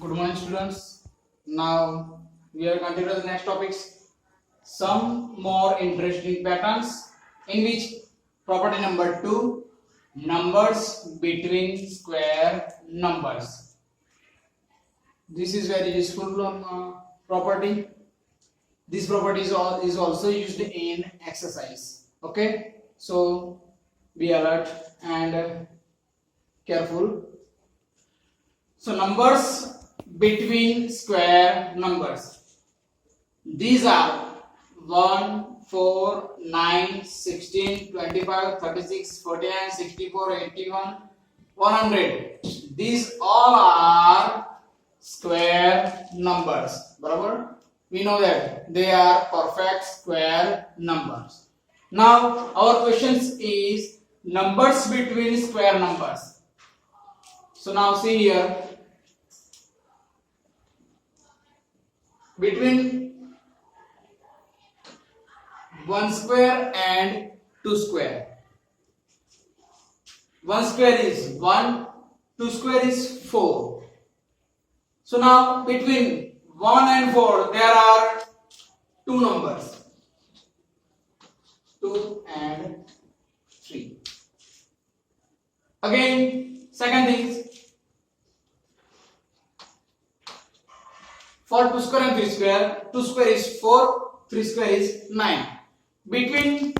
Good morning, students. Now we are continuing the next topics. Some more interesting patterns in which property number 2, numbers between square numbers. This is very useful property. This property is also used in exercise. Okay, so be alert and careful. So numbers between square numbers. These are 1, 4, 9, 16, 25, 36, 49, 64, 81, 100. These all are square numbers. Barabar? We know that they are perfect square numbers. Now our questions is numbers between square numbers. So now see here, between 1 square and 2 square. 1 square is 1, 2 square is 4. So now between 1 and 4 there are two numbers, 2 and 3. Again, second thing is, for 2 square and 3 square, 2 square is 4, 3 square is 9. Between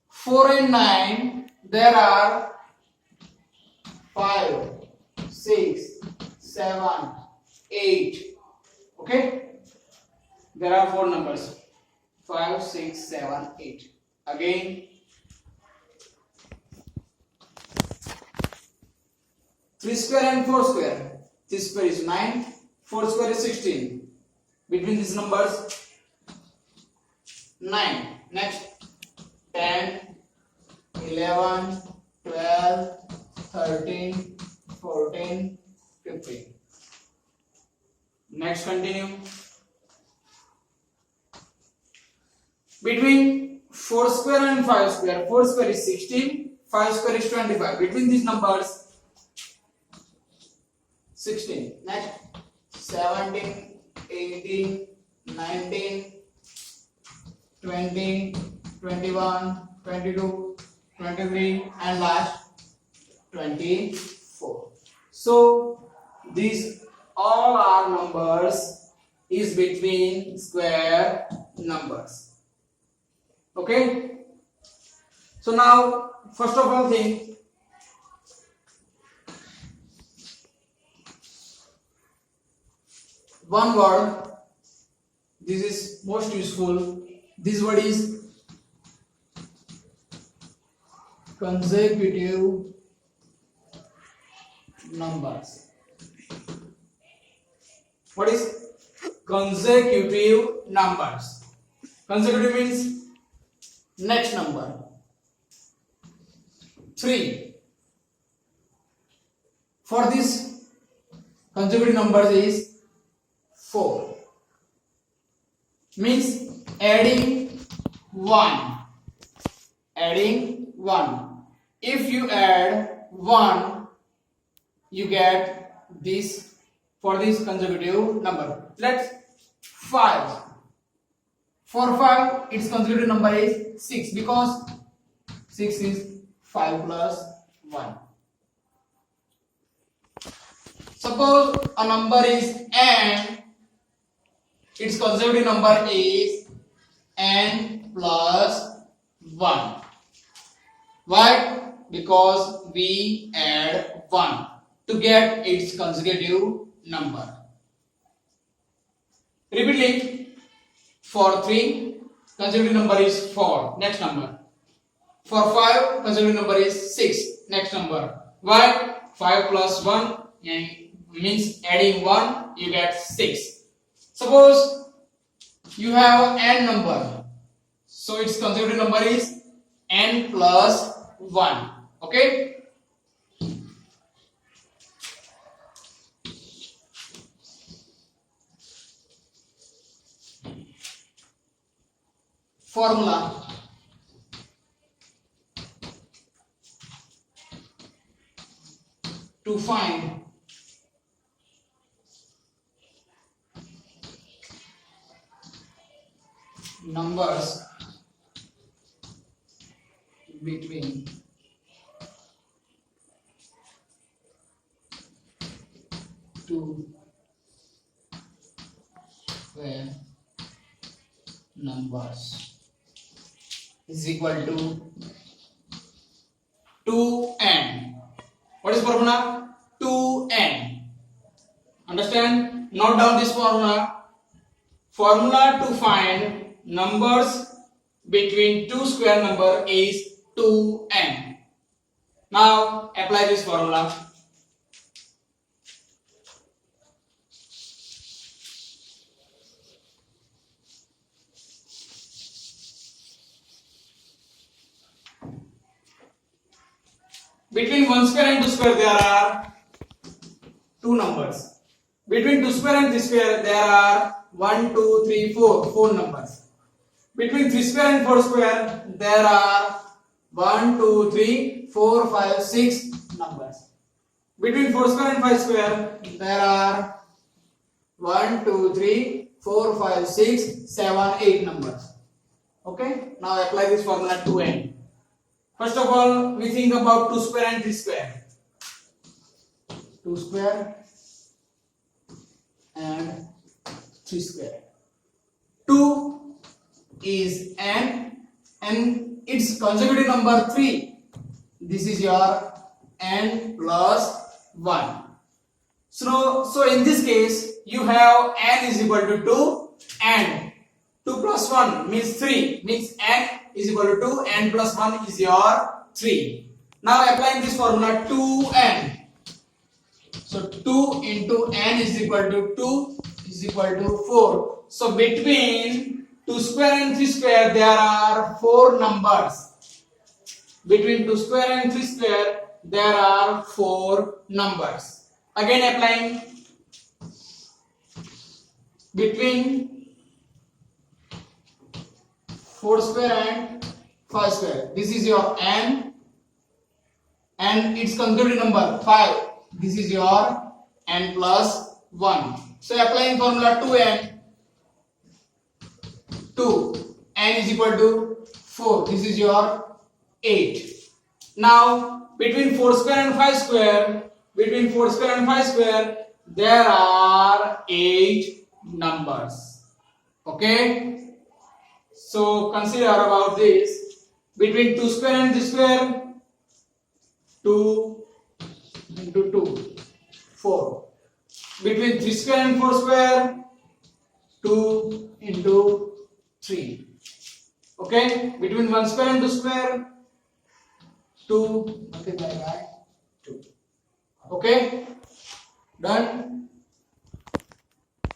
4 and 9, there are 5, 6, 7, 8. Okay? There are 4 numbers. 5, 6, 7, 8. Again, 3 square and 4 square. 3 square is 9, 4 square is 16. Between these numbers, 9. Next, 10, 11, 12, 13, 14, 15. Next, continue. Between 4 square and 5 square, 4 square is 16, 5 square is 25. Between these numbers, 16. Next, 17, 18, 19, 20, 21, 22, 23, and last 24. So these all are numbers is between square numbers. Okay. So now first of all thing, one word, this is most useful. This word is consecutive numbers. What is consecutive numbers? Consecutive means next number. 3. For this consecutive numbers is 4. Means adding 1. Adding 1. If you add 1, you get this for this consecutive number. Let's 5. For 5, its consecutive number is 6 because 6 is 5 plus 1. Suppose a number is n, its consecutive number is n plus 1. Why? Because we add 1 to get its consecutive number. Repeatedly, for 3, consecutive number is 4. Next number. For 5, consecutive number is 6. Next number. Why? 5 plus 1 means adding 1, you get 6. Suppose you have n number, so its consecutive number is n plus 1. Okay? Formula. To find numbers between two square numbers is equal to 2n. What is formula? 2n. Understand? Note down this formula. Formula to find numbers between two square number is 2n. Now apply this formula. Between 1 square and 2 square there are two numbers. Between 2 square and 3 square there are 1, 2, 3, 4, 4 numbers. Between 3 square and 4 square there are 1, 2, 3, 4, 5, 6 numbers. Between 4 square and 5 square there are 1, 2, 3, 4, 5, 6, 7, 8 numbers. Okay, now apply this formula 2n. First of all, we think about 2 square and 3 square. 2 square and 3 square. 2 is n and its consecutive number 3. This is your n plus 1. So in this case, you have n is equal to 2 and 2 plus 1 means 3, means n is equal to 2, n plus 1 is your 3. Now applying this formula 2n. So 2 into n is equal to 2 is equal to 4. So between 2 square and 3 square there are 4 numbers. Between 2 square and 3 square there are 4 numbers. Again applying between 4 square and 5 square. This is your n and its consecutive number 5. This is your n plus 1. So applying formula 2n, 2 n is equal to 4. This is your 8. Now between 4 square and 5 square, between 4 square and 5 square there are 8 numbers. Okay. So consider about this. Between 2 square and 3 square, 2 into 2, 4. Between 3 square and 4 square, 2 into 3. Okay. Between 1 square and 2 square, 2 multiplied by 2. Okay. Done.